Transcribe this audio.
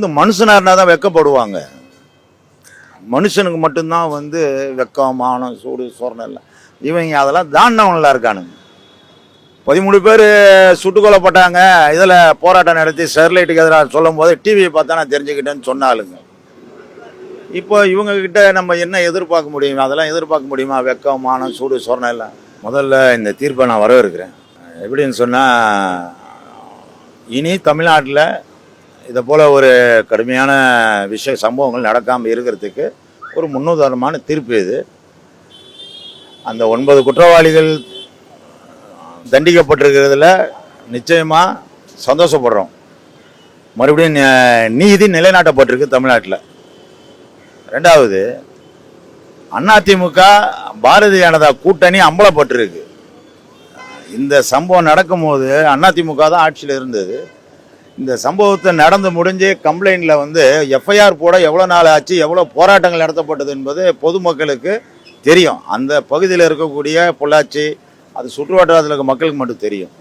இந்த மனுஷனா இருந்தா தான் வெக்கப்படுவாங்க. மனுஷனுக்கு மட்டும்தான் வந்து வெக்கம், மானம், சூடு, சொரணம் இல்லை. இவங்க அதெல்லாம் தாண்டவங்களா இருக்கானுங்க. 13 பேர் சுட்டு கொல்லப்பட்டாங்க. இதில் போராட்டம் நடத்தி ஸ்டெர்லைட்டுக்கு எதிராக சொல்லும் போது டிவியை பார்த்தா நான் தெரிஞ்சுக்கிட்டேன்னு சொன்னாலுங்க. இப்போ இவங்க கிட்ட நம்ம என்ன எதிர்பார்க்க முடியும்? அதெல்லாம் எதிர்பார்க்க முடியுமா? வெக்கம், மானம், சூடு, சொரணம் இல்லை. முதல்ல இந்த தீர்ப்பை நான் வரவேற்கிறேன். எப்படின்னு சொன்னால், இனி தமிழ்நாட்டில் இதை போல் ஒரு கடுமையான சம்பவங்கள் நடக்காமல் இருக்கிறதுக்கு ஒரு முன்னுதாரணமான தீர்ப்பு இது. அந்த 9 குற்றவாளிகள் தண்டிக்கப்பட்டிருக்கிறதுல நிச்சயமாக சந்தோஷப்படுறோம். மறுபடியும் நீதி நிலைநாட்டப்பட்டிருக்கு தமிழ்நாட்டில். ரெண்டாவது, அதிமுக பாரதிய ஜனதா கூட்டணி அம்பலப்பட்டிருக்கு. இந்த சம்பவம் நடக்கும்போது அதிமுக தான் ஆட்சியில் இருந்தது. இந்த சம்பவத்தை நடந்து முடிஞ்சு கம்ப்ளைண்டில் வந்து எஃப்ஐஆர் போட எவ்வளோ நாள் ஆச்சு, எவ்வளோ போராட்டங்கள் நடத்தப்பட்டது என்பது பொதுமக்களுக்கு தெரியும். அந்த பகுதியில் இருக்கக்கூடிய பொள்ளாச்சி, அது சுற்றுவட்டாரத்தில் இருக்க மக்களுக்கு மட்டும் தெரியும்.